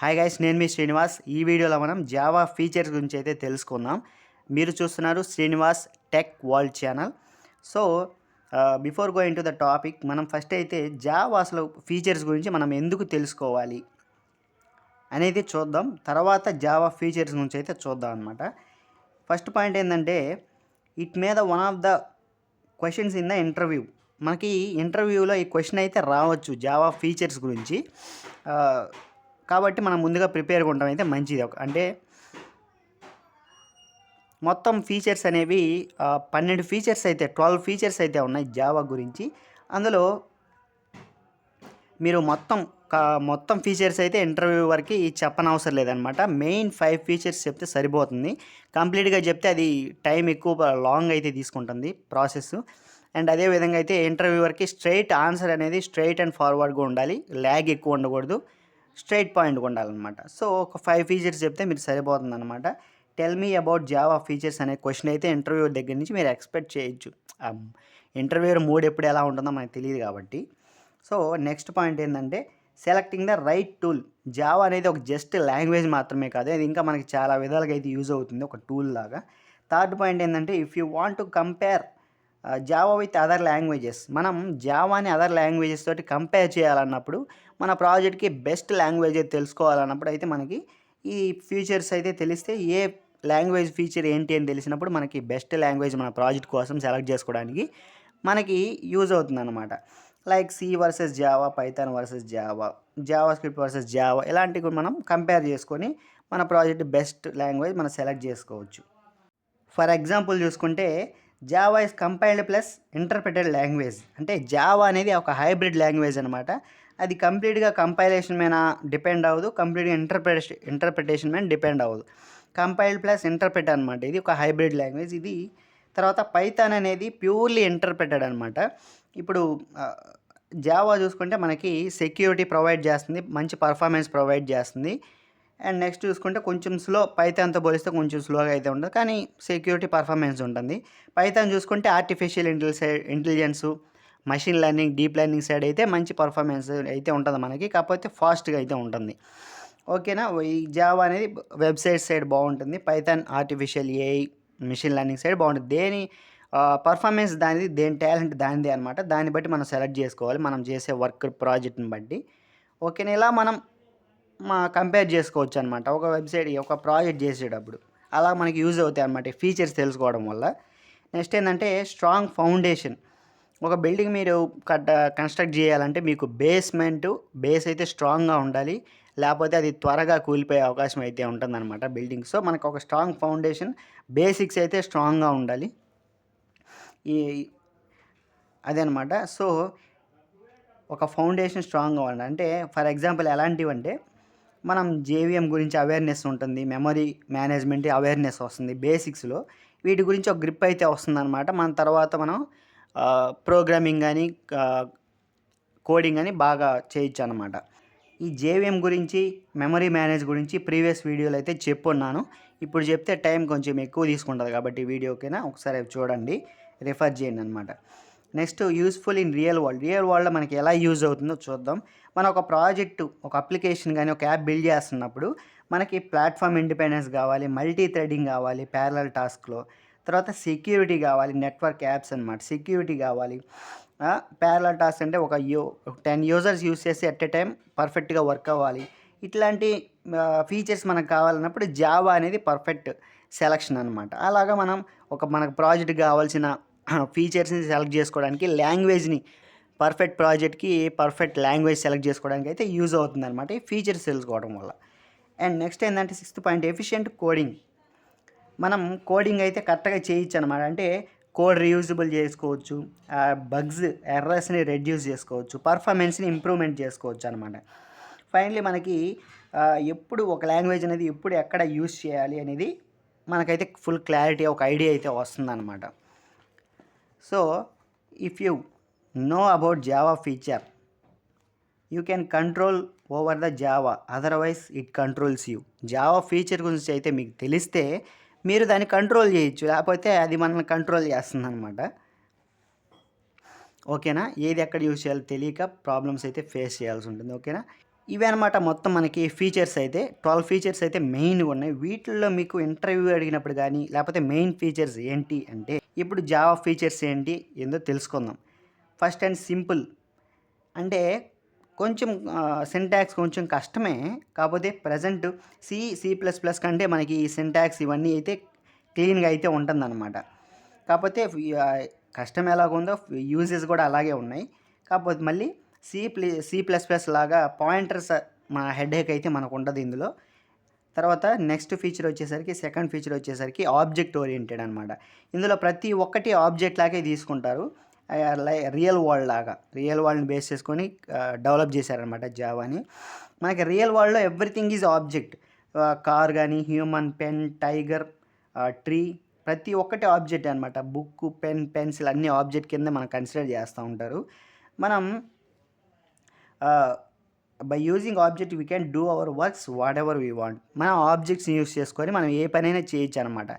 Hi guys, నేను మీ శ్రీనివాస్. ఈ వీడియోలో మనం జావా ఫీచర్స్ గురించి అయితే తెలుసుకుందాం. మీరు చూస్తున్నారు Srinivas tech world channel. So before going to the topic, మనం ఫస్ట్ అయితే జావా అసలు ఫీచర్స్ గురించి మనం ఎందుకు తెలుసుకోవాలి అనేది చూద్దాం. తర్వాత జావా ఫీచర్స్ గురించి అయితే చూద్దాం అనమాట. ఫస్ట్ పాయింట్ ఏంటంటే, ఇట్ మీద one of the questions in the interview. మనకి ఇంటర్వ్యూలో ఈ క్వశ్చన్ అయితే రావచ్చు జావా ఫీచర్స్ గురించి. కాబట్టి మనం ముందుగా ప్రిపేర్గా ఉండడం అయితే మంచిది. అంటే మొత్తం ఫీచర్స్ అనేవి 12 ఫీచర్స్ అయితే 12 ఫీచర్స్ అయితే ఉన్నాయి జావా గురించి. అందులో మీరు మొత్తం ఫీచర్స్ అయితే ఇంటర్వ్యూ వరకు చెప్పనవసరం లేదనమాట. మెయిన్ 5 ఫీచర్స్ చెప్తే సరిపోతుంది. కంప్లీట్గా చెప్తే అది టైం ఎక్కువ లాంగ్ అయితే తీసుకుంటుంది ప్రాసెస్. అండ్ అదేవిధంగా అయితే ఇంటర్వ్యూ వరకు స్ట్రైట్ ఆన్సర్ అనేది స్ట్రైట్ అండ్ ఫార్వర్డ్గా ఉండాలి. ల్యాగ్ ఎక్కువ ఉండకూడదు, స్ట్రైట్ పాయింట్గా ఉండాలన్నమాట. సో ఒక 5 ఫీచర్స్ చెప్తే మీరు సరిపోతుంది అనమాట. Tell me about Java features అనే క్వశ్చన్ అయితే ఇంటర్వ్యూ దగ్గర నుంచి మీరు ఎక్స్పెక్ట్ చేయొచ్చు. ఇంటర్వ్యూ మూడ్ ఎప్పుడు ఎలా ఉంటుందో మనకు తెలియదు కాబట్టి. సో నెక్స్ట్ పాయింట్ ఏంటంటే, selecting the right tool. Java అనేది ఒక జస్ట్ లాంగ్వేజ్ మాత్రమే కాదు, అది ఇంకా మనకి చాలా విధాలుగా అయితే యూజ్ అవుతుంది, ఒక టూల్ లాగా. థర్డ్ పాయింట్ ఏంటంటే, if you want to compare Java with other languages, మనం జావాని అదర్ లాంగ్వేజెస్ తోటి కంపేర్ చేయాలన్నప్పుడు, మన ప్రాజెక్ట్కి బెస్ట్ లాంగ్వేజ్ అయితే తెలుసుకోవాలన్నప్పుడు అయితే మనకి ఈ ఫీచర్స్ అయితే తెలిస్తే, ఏ లాంగ్వేజ్ ఫీచర్ ఏంటి అని తెలిసినప్పుడు మనకి బెస్ట్ లాంగ్వేజ్ మన ప్రాజెక్ట్ కోసం సెలెక్ట్ చేసుకోవడానికి మనకి యూజ్ అవుతుంది అనమాట. Like C versus Java, Python versus Java, JavaScript versus Java, ఇలాంటివి మనం కంపేర్ చేసుకొని మన ప్రాజెక్ట్ బెస్ట్ లాంగ్వేజ్ మనం సెలెక్ట్ చేసుకోవచ్చు. ఫర్ ఎగ్జాంపుల్ చూసుకుంటే, Java is compiled plus interpreted language. అంటే జావా అనేది ఒక హైబ్రిడ్ లాంగ్వేజ్ అనమాట. అది కంప్లీట్గా కంపైలేషన్ మీద డిపెండ్ అవ్వదు, కంప్లీట్గా ఇంటర్ప్రిటేషన్ మీద డిపెండ్ అవ్వదు. కంపైల్డ్ ప్లస్ ఇంటర్ప్రిట్ అనమాట. ఇది ఒక హైబ్రిడ్ లాంగ్వేజ్ ఇది. తర్వాత పైథాన్ అనేది ప్యూర్లీ ఇంటర్ప్రిటెడ్ అనమాట. ఇప్పుడు జావా చూసుకుంటే మనకి సెక్యూరిటీ ప్రొవైడ్ చేస్తుంది, మంచి పర్ఫార్మెన్స్ ప్రొవైడ్ చేస్తుంది. అండ్ నెక్స్ట్ చూసుకుంటే కొంచెం స్లో, పైథాన్తో పోలిస్తే కొంచెం స్లోగా అయితే ఉంటుంది, కానీ సెక్యూరిటీ పర్ఫార్మెన్స్ ఉంటుంది. పైథాన్ చూసుకుంటే artificial intelligence, machine learning, deep learning side అయితే మంచి పర్ఫార్మెన్స్ అయితే ఉంటుంది మనకి, కాకపోతే ఫాస్ట్గా అయితే ఉంటుంది. ఓకేనా. ఈ జావా అనేది వెబ్సైట్ సైడ్ బాగుంటుంది, Python artificial AI, machine learning side బాగుంటుంది. దేని పర్ఫార్మెన్స్ దానిది, దేని టాలెంట్ దానిది అనమాట. దాన్ని బట్టి మనం సెలెక్ట్ చేసుకోవాలి, మనం చేసే వర్క్ ప్రాజెక్ట్ని బట్టి. ఓకేనా. ఇలా మనం కంపేర్ చేసుకోవచ్చు అనమాట. ఒక వెబ్సైట్, ఒక ప్రాజెక్ట్ చేసేటప్పుడు అలా మనకి యూజ్ అవుతాయి అనమాట ఫీచర్స్ తెలుసుకోవడం వల్ల. నెక్స్ట్ ఏంటంటే, స్ట్రాంగ్ ఫౌండేషన్. ఒక బిల్డింగ్ మీరు కన్స్ట్రక్ట్ చేయాలంటే మీకు బేస్ అయితే స్ట్రాంగ్గా ఉండాలి, లేకపోతే అది త్వరగా కూలిపోయే అవకాశం అయితే ఉంటుందన్నమాట బిల్డింగ్. సో మనకు ఒక స్ట్రాంగ్ ఫౌండేషన్, బేసిక్స్ అయితే స్ట్రాంగ్గా ఉండాలి. అదనమాట. సో ఒక ఫౌండేషన్ స్ట్రాంగ్గా ఉండాలి అంటే, ఫర్ ఎగ్జాంపుల్ ఎలాంటివి అంటే, మనం జేవిఎం గురించి అవేర్నెస్ ఉంటుంది, మెమరీ మేనేజ్మెంట్ అవేర్నెస్ వస్తుంది బేసిక్స్లో. వీటి గురించి ఒక గ్రిప్ అయితే వస్తుందన్నమాట. మన తర్వాత మనం ప్రోగ్రామింగ్ కానీ కోడింగ్ అని బాగా చేయొచ్చు అనమాట. ఈ జేవిఎం గురించి, మెమరీ మేనేజ్ గురించి ప్రీవియస్ వీడియోలో అయితే చెప్పున్నాను. ఇప్పుడు చెప్తే టైం కొంచెం ఎక్కువ తీసుకుంటుంది కాబట్టి వీడియోకైనా ఒకసారి చూడండి, రిఫర్ చేయండి అనమాట. నెక్స్ట్, యూస్ఫుల్ ఇన్ రియల్ వరల్డ్లో మనకి ఎలా యూజ్ అవుతుందో చూద్దాం. మనం ఒక ప్రాజెక్టు, ఒక అప్లికేషన్ కానీ ఒక యాప్ బిల్డ్ చేస్తున్నప్పుడు మనకి ప్లాట్ఫామ్ ఇండిపెండెన్స్ కావాలి, మల్టీ థ్రెడింగ్ కావాలి ప్యారలల్ టాస్క్లో, తర్వాత సెక్యూరిటీ కావాలి, నెట్వర్క్ యాప్స్ అనమాట, సెక్యూరిటీ కావాలి. ప్యారలల్ టాస్క్ అంటే ఒక 10 యూజర్స్ యూస్ చేసి ఎట్ ఏ టైం పర్ఫెక్ట్గా వర్క్ అవ్వాలి. ఇట్లాంటి ఫీచర్స్ మనకు కావాలన్నప్పుడు జావా అనేది పర్ఫెక్ట్ సెలక్షన్ అనమాట. అలాగా మనం మనకు ప్రాజెక్ట్ కావాల్సిన ఫీచర్స్ని సెలెక్ట్ చేసుకోవడానికి, లాంగ్వేజ్ని పర్ఫెక్ట్ ప్రాజెక్ట్కి పర్ఫెక్ట్ లాంగ్వేజ్ సెలెక్ట్ చేసుకోవడానికి అయితే యూజ్ అవుతుంది అనమాట ఈ ఫీచర్స్ తెలుసుకోవడం వల్ల. అండ్ నెక్స్ట్ ఏంటంటే, 6th పాయింట్, ఎఫిషియెంట్ కోడింగ్. మనం కోడింగ్ అయితే కరెక్ట్గా చేయొచ్చు అనమాట. అంటే కోడ్ రీయూజబుల్ చేసుకోవచ్చు, బగ్స్ ఎర్రర్స్ని రెడ్యూస్ చేసుకోవచ్చు, పర్ఫార్మెన్స్ని ఇంప్రూవ్మెంట్ చేసుకోవచ్చు అనమాట. ఫైనలీ మనకి ఎప్పుడు ఒక లాంగ్వేజ్ అనేది ఎప్పుడు ఎక్కడ యూజ్ చేయాలి అనేది మనకైతే ఫుల్ క్లారిటీ, ఒక ఐడియా అయితే వస్తుందన్నమాట. So if you know about Java feature, you can control over the Java, otherwise it controls you. Java feature గురించి అయితే మీకు తెలిస్తే మీరు దాన్ని కంట్రోల్ చేయొచ్చు, లేకపోతే అది మనల్ని కంట్రోల్ చేస్తుంది అనమాట. ఓకేనా. ఏది ఎక్కడ యూజ్ చేయాలో తెలియక ప్రాబ్లమ్స్ అయితే ఫేస్ చేయాల్సి ఉంటుంది. ఓకేనా. ఇవే అనమాట మొత్తం మనకి ఫీచర్స్ అయితే 12 ఫీచర్స్ అయితే మెయిన్‌గా ఉన్నాయి. వీటిల్లో మీకు ఇంటర్వ్యూ అడిగినప్పుడు గానీ, లేపోతే మెయిన్ ఫీచర్స్ ఏంటి అంటే, ఇప్పుడు జావా ఫీచర్స్ ఏంటి ఏందో తెలుసుకుందాం. ఫస్ట్ అండ్ సింపుల్ అంటే కొంచెం సింటాక్స్ కొంచెం కష్టమే. కాపోతే ప్రెజెంట్ సి ప్లస్ ప్లస్ కంటే మనకి ఈ సింటాక్స్ ఇవన్నీ అయితే క్లీన్‌గా అయితే ఉంటుందనమాట. కాపోతే కష్టం ఎలాగుందో యూజెస్ గూడా అలాగే ఉన్నాయి. కాపోతే మళ్ళీ సి ప్లస్ ప్లస్ లాగా పాయింటర్స్ మన హెడేక్ అయితే మనకుండదు ఇందులో. తర్వాత నెక్స్ట్ ఫీచర్ వచ్చేసరికి సెకండ్ ఫీచర్ వచ్చేసరికి ఆబ్జెక్ట్ ఓరియెంటెడ్ అనమాట. ఇందులో ప్రతి ఒక్కటి ఆబ్జెక్ట్ లాగే తీసుకుంటారు. రియల్ వరల్డ్ లాగా. రియల్ వరల్డ్‌ని బేస్ చేసుకొని డెవలప్ చేశారనమాట జావాని. మనకి రియల్ వరల్డ్‌లో ఎవ్రీథింగ్ ఈజ్ ఆబ్జెక్ట్. కార్ గానీ, హ్యూమన్, పెన్, టైగర్, ట్రీ ప్రతి ఒక్కటి ఆబ్జెక్టే అనమాట. బుక్కు, పెన్, పెన్సిల్ అన్నీ ఆబ్జెక్ట్ కింద మనం కన్సిడర్ చేస్తా ఉంటారు. మనం by using object we can do our works whatever we want. మనం ఆబ్జెక్ట్స్‌ని యూజ్ చేసుకొని మనం ఏ పనైనా చేయొచ్చనమాట.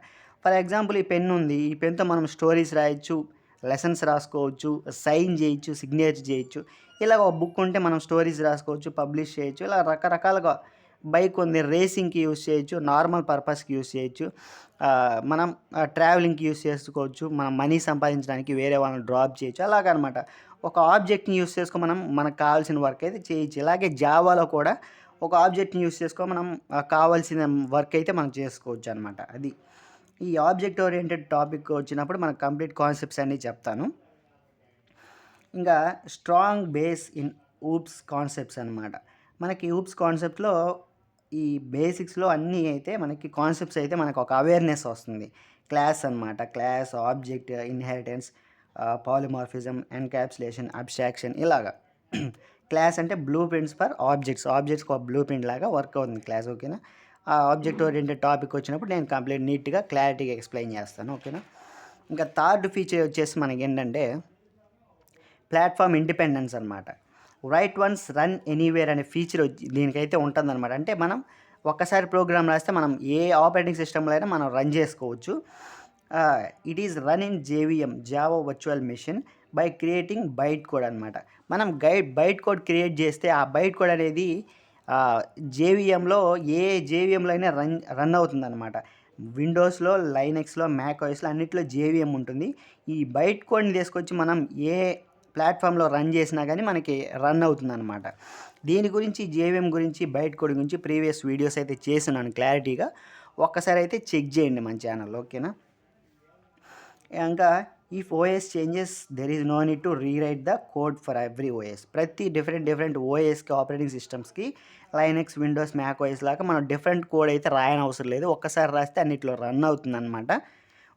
ఫర్ ఎగ్జాంపుల్ ఈ పెన్ ఉంది. ఈ పెన్‌తో మనం స్టోరీస్ రాయొచ్చు, లెసన్స్ రాసుకోవచ్చు, సైన్ చేయొచ్చు, సిగ్నేచర్ చేయొచ్చు. ఇలాగ ఒక బుక్ ఉంటే మనం స్టోరీస్ రాసుకోవచ్చు, పబ్లిష్ చేయొచ్చు. ఇలా రకరకాలుగా బైక్ ఉంది రేసింగ్‌కి యూజ్ చేయొచ్చు, నార్మల్ పర్పస్‌కి యూజ్ చేయొచ్చు. మనం ట్రావెలింగ్‌కి యూజ్ చేసుకోవచ్చు, మనం మనీ సంపాదించడానికి వేరే వాళ్ళని డ్రాప్ చేయొచ్చు. అలాగనమాట. ఒక ఆబ్జెక్ట్‌ని యూజ్ చేసుకొని మనం మనకు కావాల్సిన వర్క్ అయితే చేయొచ్చు. ఇలాగే జావాలో కూడా ఒక ఆబ్జెక్ట్‌ని యూజ్ చేసుకొని మనం కావాల్సిన వర్క్ అయితే మనం చేసుకోవచ్చనమాట. అది. ఈ ఆబ్జెక్ట్ ఓరియెంటెడ్ టాపిక్ వచ్చినప్పుడు మనకు కంప్లీట్ కాన్సెప్ట్స్ అన్నీ చెప్తాను. ఇంకా strong base in oops concepts అనమాట. మనకి ఊప్స్ కాన్సెప్ట్‌లో ఈ బేసిక్స్‌లో అన్నీ అయితే మనకి కాన్సెప్ట్స్ అయితే మనకు ఒక అవేర్‌నెస్ వస్తుంది. క్లాస్ అనమాట. Class, object, inheritance, polymorphism, encapsulation, abstraction ఇలాగా. క్లాస్ అంటే బ్లూ ప్రింట్స్ ఫర్ ఆబ్జెక్ట్స్. ఆబ్జెక్ట్స్‌కి ఒక బ్లూ ప్రింట్ లాగా వర్క్ అవుతుంది క్లాస్. ఓకేనా? ఆ ఆబ్జెక్ట్ ఓరియెంటెడ్ టాపిక్ వచ్చినప్పుడు నేను కంప్లీట్ నీట్‌గా క్లారిటీగా ఎక్స్‌ప్లెయిన్ చేస్తాను. ఓకేనా? ఇంకా థర్డ్ ఫీచర్ వచ్చేసి మనకేంటంటే ప్లాట్‌ఫార్మ్ ఇండిపెండెన్స్ అనమాట. రైట్ వన్స్ రన్ ఎనీవేర్ అనే ఫీచర్ దీనికైతే ఉంటుందన్నమాట. అంటే మనం ఒక్కసారి ప్రోగ్రామ్ రాస్తే మనం ఏ ఆపరేటింగ్ సిస్టమ్‌లో అయినా మనం రన్ చేసుకోవచ్చు. It is run in JVM Java virtual machine by creating byte code అనమాట. మనం బైట్ కోడ్ క్రియేట్ చేస్తే ఆ బైట్ కోడ్ అనేది జేవీఎంలో ఏ జేవీఎంలో అయినా రన్ అవుతుందన్నమాట. విండోస్‌లో, లైనక్స్‌లో, మ్యాక్ ఓఎస్‌లో అన్నిట్లో జేవీఎం ఉంటుంది. ఈ బైట్ కోడ్‌ని తీసుకొచ్చి మనం ఏ ప్లాట్‌ఫామ్‌లో రన్ చేసినా గానీ మనకి రన్ అవుతుందనమాట. దీని గురించి జేవీఎం గురించి, బైట్ కోడ్ గురించి ప్రీవియస్ వీడియోస్ అయితే చేస్తున్నాను క్లారిటీగా. ఒక్కసారి అయితే చెక్ చేయండి మన ఛానల్‌లో. ఓకేనా? ఇంకా if OS changes there is no need to rewrite the code for every OS. ప్రతి డిఫరెంట్ ఓఎస్‌కి ఆపరేటింగ్ సిస్టమ్స్‌కి లైనక్స్, విండోస్, మ్యాక్ ఓఎస్ లాగా మనం డిఫరెంట్ కోడ్ అయితే రాయనవసరం లేదు. ఒక్కసారి రాస్తే అన్నిట్లో రన్ అవుతుందనమాట.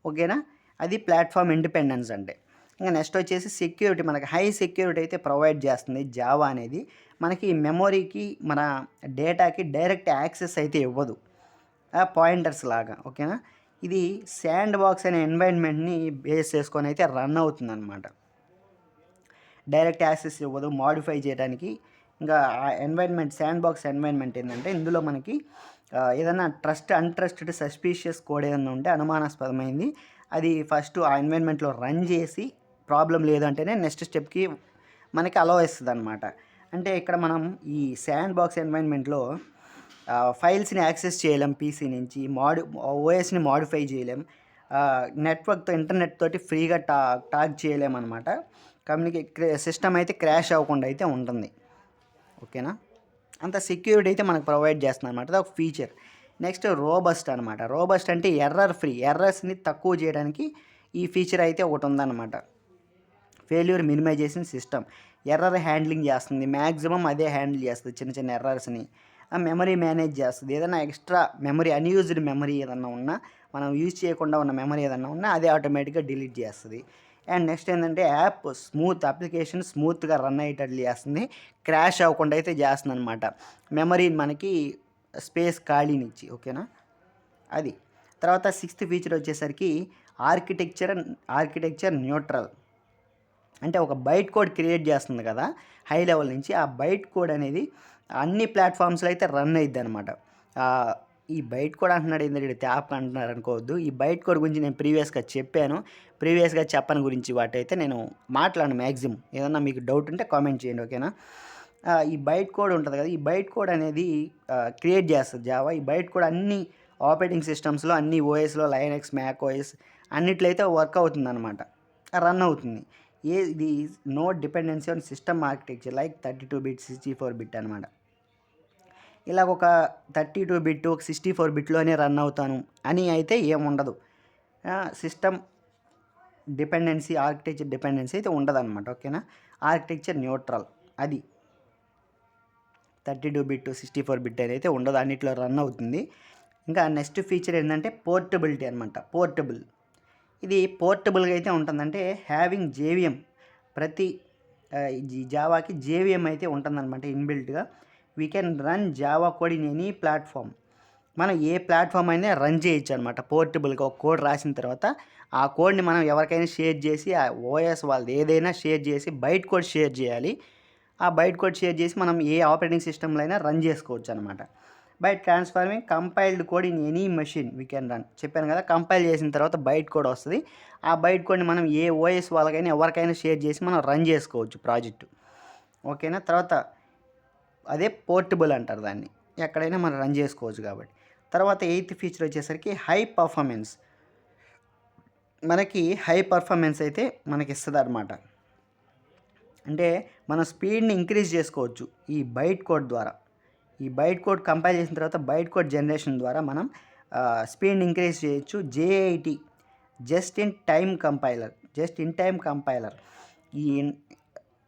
ఓకేనా? అది ప్లాట్‌ఫార్మ్ ఇండిపెండెన్స్ అంటే. ఇంక నెక్స్ట్ వచ్చేసి సెక్యూరిటీ. మనకి హై సెక్యూరిటీ అయితే ప్రొవైడ్ చేస్తుంది జావా అనేది. మనకి మెమొరీకి, మన డేటాకి డైరెక్ట్ యాక్సెస్ అయితే ఇవ్వదు. పాయింటర్స్ లాగా. ఓకేనా? ఇది శాండ్ బాక్స్ అనే ఎన్వైర్న్మెంట్‌ని బేస్ చేసుకొని అయితే రన్ అవుతుందనమాట. డైరెక్ట్ యాక్సెస్ ఇవ్వదు మోడిఫై చేయడానికి. ఇంకా ఆ శాండ్ బాక్స్ ఎన్వైర్న్మెంట్ ఏందంటే ఇందులో మనకి ఏదన్నా అన్‌ట్రస్టెడ్, సస్పీషియస్ కోడ్ ఏదన్నా ఉంటే అనుమానాస్పదమైంది అది ఫస్ట్ ఆ ఎన్వైర్న్మెంట్‌లో రన్ చేసి ప్రాబ్లమ్ లేదు అంటేనే నెక్స్ట్ స్టెప్‌కి మనకి అలౌ ఇస్తదనమాట. అంటే ఇక్కడ మనం ఈ శాండ్ బాక్స్ ఎన్వైర్న్మెంట్‌లో ఫైల్స్‌ని యాక్సెస్ చేయలేం పీసీ నుంచి. ఓఎస్‌ని మోడిఫై చేయలేం. నెట్వర్క్‌తో ఇంటర్నెట్ తోటి ఫ్రీగా టాక్ చేయలేమనమాట. సిస్టమ్ అయితే క్రాష్ అవ్వకుండా అయితే ఉంటుంది. ఓకేనా? అంత సెక్యూరిటీ అయితే మనకు ప్రొవైడ్ చేస్తుందనమాట. అదొక ఫీచర్. నెక్స్ట్ రోబస్ట్ అనమాట. రోబస్ట్ అంటే ఎర్రర్ ఫ్రీ. ఎర్రర్స్‌ని తక్కువ చేయడానికి ఈ ఫీచర్ అయితే ఒకటుందనమాట. Failure minimization system. Error handling చేస్తుంది. మ్యాక్సిమం అదే హ్యాండిల్ చేస్తది చిన్న చిన్న ఎర్రర్స్‌ని. మెమరీ మేనేజ్ చేస్తది. ఏదైనా ఎక్స్ట్రా మెమరీ అన్‌యూజ్డ్ మెమరీ ఏదన్నా ఉన్నా, మనం యూజ్ చేయకుండా ఉన్న మెమరీ ఏదన్నా ఉన్నా అదే ఆటోమేటిక్‌గా డిలీట్ చేస్తది. అండ్ నెక్స్ట్ ఏందంటే అప్లికేషన్ స్మూత్‌గా రన్ అయ్యేటట్లు చేస్తుంది. క్రాష్ అవ్వకుండా అయితే చేస్తుందనమాట. మెమరీని మనకి స్పేస్ ఖాళీనిచ్చి. ఓకేనా? అది. తర్వాత సిక్స్త్ ఫీచర్ వచ్చేసరికి ఆర్కిటెక్చర్ న్యూట్రల్. అంటే ఒక బైట్ కోడ్ క్రియేట్ చేస్తుంది కదా హై లెవెల్ నుంచి. ఆ బైట్ కోడ్ అనేది అన్ని ప్లాట్‌ఫామ్స్‌లో అయితే రన్ అయిద్దనమాట. ఈ బైట్ కోడ్ అంటున్నాడు ఏందండి ఈడు ట్యాప్ అంటున్నారు అనుకోవద్దు. ఈ బైట్ కోడ్ గురించి నేను ప్రీవియస్‌గా చెప్పాను. ప్రీవియస్‌గా చెప్పని గురించి వాటైతే నేను మాట్లాడను మ్యాక్సిమం. ఏదన్నా మీకు డౌట్ ఉంటే కామెంట్ చేయండి. ఓకేనా? ఈ బైట్ కోడ్ ఉంటుంది కదా, ఈ బైట్ కోడ్ అనేది క్రియేట్ చేస్తుంది జావా. ఈ బైట్ కోడ్ అన్ని ఆపరేటింగ్ సిస్టమ్స్లో, అన్ని ఓఎస్లో, లైనక్స్, మ్యాక్ ఓఎస్ అన్నిట్లో అయితే వర్క్ అవుతుందన్నమాట, రన్ అవుతుంది. ఇది no dependency on system architecture like 32 bit 64 bit అనమాట. ఇలాగ ఒక 32 బిట్, ఒక 64 బిట్లోనే రన్ అవుతాను అని అయితే ఏముండదు. సిస్టమ్ డిపెండెన్సీ, ఆర్కిటెక్చర్ డిపెండెన్సీ అయితే ఉండదన్నమాట. ఓకేనా, ఆర్కిటెక్చర్ న్యూట్రల్, అది 32 బిట్ 64 బిట్ అయితే ఉండదు, అన్నిట్లో రన్ అవుతుంది. ఇంకా నెక్స్ట్ ఫీచర్ ఏంటంటే పోర్టబిలిటీ అనమాట. పోర్టబుల్, ఇది పోర్టబుల్గా అయితే ఉంటుందంటే హ్యావింగ్ జేవిఎం, ప్రతి జావాకి జేవిఎం అయితే ఉంటుందన్నమాట ఇన్బిల్ట్గా. We can run Java code in any platform, మనం ఏ ప్లాట్ఫామ్ అయినా రన్ చేయొచ్చు అనమాట. పోర్టబుల్గా ఒక కోడ్ రాసిన తర్వాత ఆ కోడ్ని మనం ఎవరికైనా షేర్ చేసి, ఆ ఓఎస్ వాళ్ళది ఏదైనా షేర్ చేసి, బైట్ కోడ్ షేర్ చేయాలి. ఆ బైట్ కోడ్ షేర్ చేసి మనం ఏ ఆపరేటింగ్ సిస్టంలో అయినా రన్ చేసుకోవచ్చు అనమాట. By transforming compiled code in any machine we can run. చెప్పాను కదా, కంపైల్ చేసిన తర్వాత బైట్ కోడ్ వస్తుంది. ఆ బైట్ కోడ్ని మనం ఏ ఓఎస్ వాళ్ళకైనా ఎవరికైనా షేర్ చేసి మనం రన్ చేసుకోవచ్చు ప్రాజెక్టు. ఓకేనా, తర్వాత అదే పోర్టబుల్ అంటారు దాన్ని, ఎక్కడైనా మనం రన్ చేసుకోవచ్చు కాబట్టి. తర్వాత 8th ఫీచర్ వచ్చేసరికి హై పర్ఫార్మెన్స్. మనకి హై పర్ఫార్మెన్స్ అయితే మనకి ఇస్తుంది అనమాట. అంటే మన స్పీడ్ని ఇంక్రీజ్ చేసుకోవచ్చు ఈ బైట్ కోడ్ ద్వారా. ఈ బైట్ కోడ్ కంపైల్ చేసిన తర్వాత బైట్ కోడ్ జనరేషన్ ద్వారా మనం స్పీడ్ని ఇంక్రీజ్ చేయొచ్చు. JIT, just in time compiler, ఈ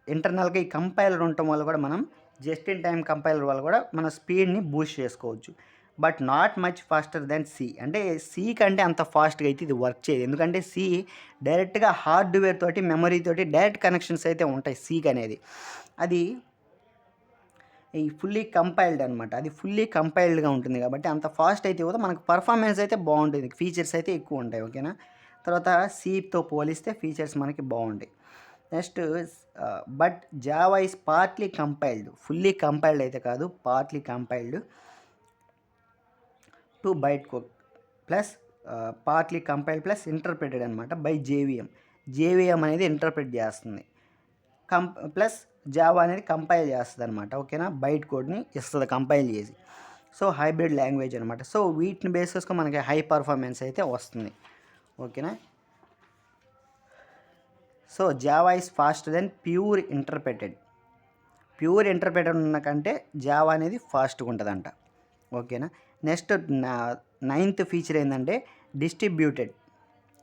ఇంటర్నల్గా ఈ కంపైలర్ ఉండటం వల్ల కూడా మనం జస్ట్ ఇన్ టైమ్ కంపైలర్ వల్ల కూడా మన స్పీడ్ని బూస్ట్ చేసుకోవచ్చు. But not much faster than C. అంటే సి కంటే అంత ఫాస్ట్గా అయితే ఇది వర్క్ చేయదు, ఎందుకంటే సి డైరెక్ట్గా హార్డ్వేర్ తోటి, మెమరీ తోటి డైరెక్ట్ కనెక్షన్స్ అయితే ఉంటాయి సీకి అనేది. అది ఈ ఫుల్లీ కంపైల్డ్ అనమాట, అది ఫుల్లీ కంపైల్డ్గా ఉంటుంది కాబట్టి అంత ఫాస్ట్ అయితే ఇవ్వదు. మనకు పర్ఫార్మెన్స్ అయితే బాగుంటుంది, ఫీచర్స్ అయితే ఎక్కువ ఉంటాయి. ఓకేనా, తర్వాత సితో పోలిస్తే ఫీచర్స్ మనకి బాగుంటాయి. Next but Java is partly compiled, fully compiled అయితే కాదు, partly compiled to byte code plus partly compiled plus interpreted అనమాట బై జేవిఎం అనేది ఇంటర్ప్రిట్ చేస్తుంది. ప్లస్ జావా అనేది కంపైల్ చేస్తుంది అనమాట. ఓకేనా, బైట్ కోడ్ని ఇస్తుంది కంపైల్ చేసి. సో హైబ్రిడ్ లాంగ్వేజ్ అనమాట. సో వీటిని బేస్ చేసుకొని మనకి హై పర్ఫార్మెన్స్ అయితే వస్తుంది. ఓకేనా, so Java is faster than pure interpreted ఉన్న కంటే జావా అనేది ఫాస్ట్గా ఉంటుందంట. ఓకేనా, నెక్స్ట్ 9th ఫీచర్ ఏంటంటే డిస్ట్రిబ్యూటెడ్.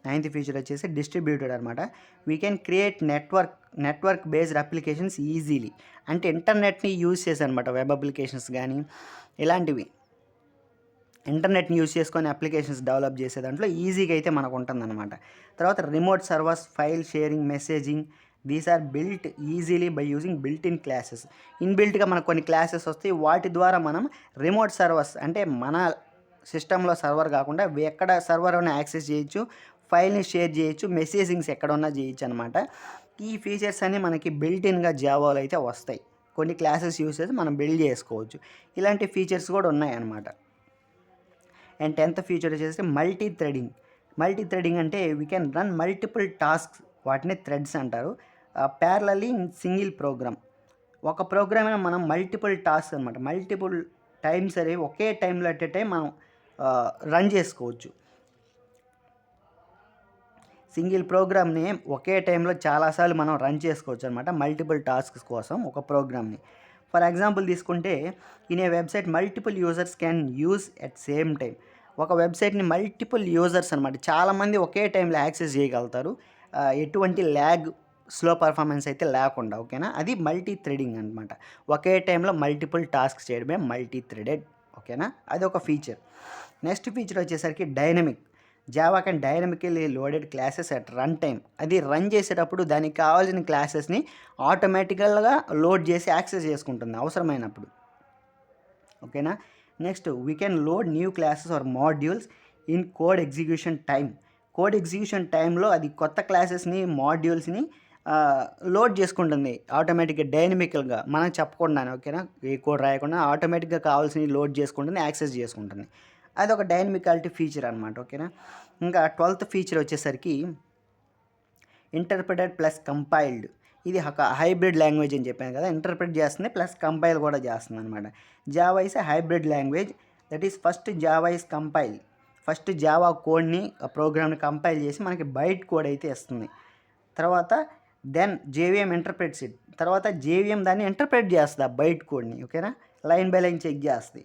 9th ఫీచర్ వచ్చేసి డిస్ట్రిబ్యూటెడ్ అనమాట. We can create network based applications easily. అంటే ఇంటర్నెట్ని యూజ్ చేసి అనమాట, వెబ్ అప్లికేషన్స్ కానీ ఇలాంటివి ఇంటర్నెట్ని యూజ్ చేసుకొని అప్లికేషన్స్ డెవలప్ చేసే దాంట్లో ఈజీగా అయితే మనకు ఉంటుందన్నమాట. తర్వాత remote servers, file sharing, messaging, these are built easily by using built in classes. ఇన్బిల్ట్గా మనకు కొన్ని క్లాసెస్ వస్తాయి, వాటి ద్వారా మనం రిమోట్ సర్వర్స్ అంటే మన సిస్టంలో సర్వర్ కాకుండా ఎక్కడ సర్వర్ అయినా యాక్సెస్ చేయొచ్చు, ఫైల్ని షేర్ చేయొచ్చు, మెసేజింగ్స్ ఎక్కడ ఉన్నా చేయొచ్చు అనమాట. ఈ ఫీచర్స్ అన్నీ మనకి బిల్ట్ ఇన్గా జావాలో అయితే వస్తాయి. కొన్ని క్లాసెస్ యూస్ చేసి మనం బిల్డ్ చేసుకోవచ్చు. ఇలాంటి ఫీచర్స్ కూడా ఉన్నాయి అన్నమాట. అండ్ 10th ఫీచర్ వచ్చేసి మల్టీ థ్రెడింగ్ అంటే we can run multiple tasks, వాటిని థ్రెడ్స్ అంటారు, ప్యారలల్లీ ఇన్ సింగిల్ ప్రోగ్రామ్. ఒక ప్రోగ్రామ్ అయినా మనం మల్టిపుల్ టాస్క్ అనమాట, మల్టిపుల్ టైమ్స్ అనేవి ఒకే టైంలో అట్ ఏ టైం మనం రన్ చేసుకోవచ్చు. సింగిల్ ప్రోగ్రామ్ని ఒకే టైంలో చాలాసార్లు మనం రన్ చేసుకోవచ్చు అనమాట, మల్టిపుల్ టాస్క్స్ కోసం ఒక ప్రోగ్రామ్ని. ఫర్ ఎగ్జాంపుల్ తీసుకుంటే in a website multiple users can use at same time. ఒక వెబ్సైట్ని మల్టిపుల్ యూజర్స్ అనమాట, చాలామంది ఒకే టైంలో యాక్సెస్ చేయగలుగుతారు, ఎటువంటి ల్యాగ్, స్లో పర్ఫార్మెన్స్ అయితే లేకుండా. ఓకేనా, అది మల్టీ థ్రెడింగ్ అనమాట. ఒకే టైంలో మల్టిపుల్ టాస్క్స్ చేయడమే మల్టీ థ్రెడెడ్. ఓకేనా, అది ఒక ఫీచర్. నెక్స్ట్ ఫీచర్ వచ్చేసరికి dynamic. Java can dynamically loaded classes at run time. అది రన్ చేసేటప్పుడు దానికి కావాల్సిన క్లాసెస్ని ఆటోమేటికల్గా లోడ్ చేసి యాక్సెస్ చేసుకుంటుంది అవసరమైనప్పుడు. ఓకేనా, next we can load new classes or modules in code execution టైంలో అది కొత్త క్లాసెస్ని, మాడ్యూల్స్ని లోడ్ చేసుకుంటుంది ఆటోమేటిక్గా, డైనమికల్గా మనం చెప్పకుండానే. ఓకేనా, ఏ కోడ్ రాయకుండా ఆటోమేటిక్గా కావాల్సినవి లోడ్ చేసుకుంటుంది, యాక్సెస్ చేసుకుంటుంది. అది ఒక డైనమికాలిటీ ఫీచర్ అనమాట. ఓకేనా, ఇంకా 12th ఫీచర్ వచ్చేసరికి ఇంటర్ప్రిటెడ్ ప్లస్ కంపైల్డ్. ఇది ఒక హైబ్రిడ్ లాంగ్వేజ్ అని చెప్పాను కదా, ఇంటర్ప్రిట్ చేస్తుంది ప్లస్ కంపైల్ కూడా చేస్తుంది అనమాట. Java is a hybrid language, that is first Java is compile. First Java కోడ్ని ప్రోగ్రామ్ని కంపైల్ చేసి మనకి బైట్ కోడ్ అయితే ఇస్తుంది. తర్వాత దెన్ జేవిఎం ఇంటర్ప్రిట్స్ ఇట్. తర్వాత జేవిఎం దాన్ని ఇంటర్ప్రిట్ చేస్తుంది ఆ బైట్ కోడ్ని. ఓకేనా, లైన్ బై లైన్ చెక్ చేస్తుంది.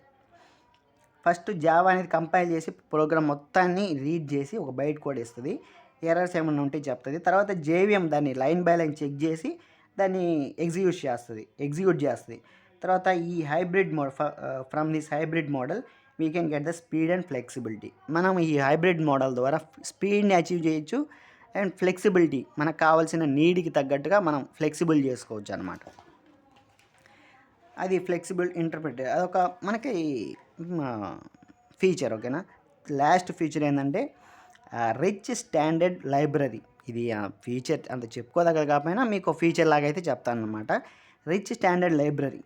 ఫస్ట్ జావా అనేది కంపైల్ చేసి ప్రోగ్రామ్ మొత్తాన్ని రీడ్ చేసి ఒక బైట్ కోడ్ ఇస్తుంది, ఎర్రర్స్ ఏమైనా ఉంటే చెప్తుంది. తర్వాత జేవిఎం దాన్ని లైన్ బై లైన్ చెక్ చేసి దాన్ని ఎగ్జిక్యూట్ చేస్తుంది. తర్వాత ఈ hybrid from this hybrid model we can get the speed and flexibility. మనం ఈ హైబ్రిడ్ మోడల్ ద్వారా స్పీడ్ని అచీవ్ చేయొచ్చు అండ్ ఫ్లెక్సిబిలిటీ, మనకు కావాల్సిన నీడ్కి తగ్గట్టుగా మనం ఫ్లెక్సిబుల్ చేసుకోవచ్చు అనమాట. అది ఫ్లెక్సిబుల్ ఇంటర్ప్రిట్, అదొక మనకి ఫీచర్. ఓకేనా, లాస్ట్ ఫీచర్ ఏంటంటే రిచ్ స్టాండర్డ్ లైబ్రరీ. ఇది ఫీచర్ అంత చెప్పుకోదగ్గర కాకపోయినా మీకు ఫీచర్ లాగా అయితే చెప్తాను అనమాట. Rich standard library.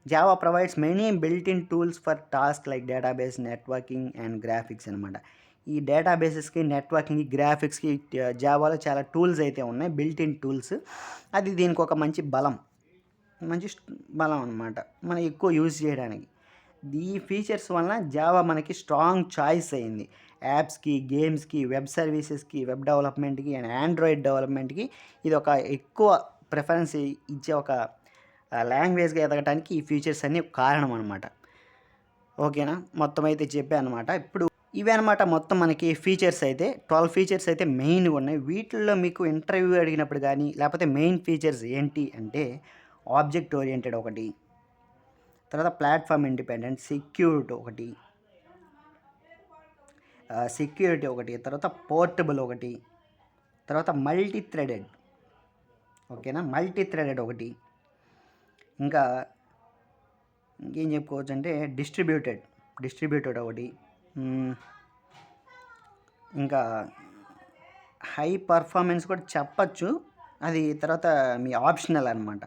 Java provides many built in tools for task like database, networking and graphics అనమాట. ఈ డేటాబేసెస్కి, నెట్వర్కింగ్కి, గ్రాఫిక్స్కి జావాలో చాలా టూల్స్ అయితే ఉన్నాయి, బిల్ట్ ఇన్ టూల్స్. అది దీనికి ఒక మంచి బలం అనమాట, మనం ఎక్కువ యూజ్ చేయడానికి. ఈ ఫీచర్స్ వలన జావా మనకి స్ట్రాంగ్ చాయిస్ అయింది. యాప్స్కి, గేమ్స్కి, వెబ్ సర్వీసెస్కి, వెబ్ డెవలప్మెంట్కి అండ్ ఆండ్రాయిడ్ డెవలప్మెంట్కి ఇది ఒక ఎక్కువ ప్రిఫరెన్స్ ఇచ్చే ఒక లాంగ్వేజ్గా ఎదగటానికి ఈ ఫీచర్స్ అన్నీ కారణం అనమాట. ఓకేనా, మొత్తం అయితే చెప్పాను అనమాట. ఇప్పుడు ఇవి అనమాట మొత్తం మనకి ఫీచర్స్ అయితే 12 ఫీచర్స్ అయితే మెయిన్గా ఉన్నాయి. వీటిల్లో మీకు ఇంటర్వ్యూ అడిగినప్పుడు కానీ లేకపోతే మెయిన్ ఫీచర్స్ ఏంటి అంటే ఆబ్జెక్ట్ ఓరియంటెడ్ ఒకటి, తర్వాత ప్లాట్ఫామ్ ఇండిపెండెంట్, సెక్యూరిటీ ఒకటి, తర్వాత పోర్టబుల్ ఒకటి, తర్వాత మల్టీ థ్రెడెడ్. ఓకేనా, మల్టీ థ్రెడెడ్ ఒకటి, ఇంకా ఇంకేం చెప్పుకోవచ్చు అంటే డిస్ట్రిబ్యూటెడ్ ఒకటి, ఇంకా హై పర్ఫార్మెన్స్ కూడా చెప్పచ్చు, అది తర్వాత మీ ఆప్షనల్ అనమాట.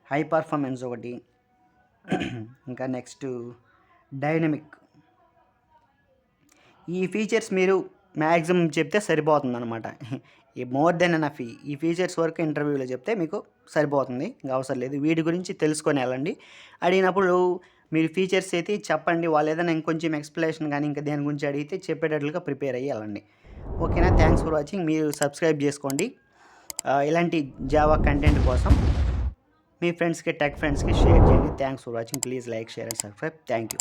హై పర్ఫార్మెన్స్ ఒకటి, ఇంకా నెక్స్ట్ డైనమిక్. ఈ ఫీచర్స్ మీరు మ్యాక్సిమం చెప్తే సరిపోతుంది అనమాట. ఈ మోర్ దెన్ ఎనఫ్. ఈ ఫీచర్స్ వరకు ఇంటర్వ్యూలో చెప్తే మీకు సరిపోతుంది, ఇంకా అవసరం లేదు. వీటి గురించి తెలుసుకొని వెళ్ళండి. అడిగినప్పుడు మీరు ఫీచర్స్ అయితే చెప్పండి, వాళ్ళు ఏదైనా ఇంకొంచెం ఎక్స్ప్లెనేషన్ కానీ ఇంకా దేని గురించి అడిగితే చెప్పేటట్లుగా ప్రిపేర్ అయ్యి వెళ్ళండి. ఓకేనా, థ్యాంక్స్ ఫర్ వాచింగ్. మీరు సబ్స్క్రైబ్ చేసుకోండి ఇలాంటి జావా కంటెంట్ కోసం. మీ ఫ్రెండ్స్కి, టెక్ ఫ్రెండ్స్కి షేర్ చేయండి. Thanks for watching. Please like, share and subscribe. Thank you.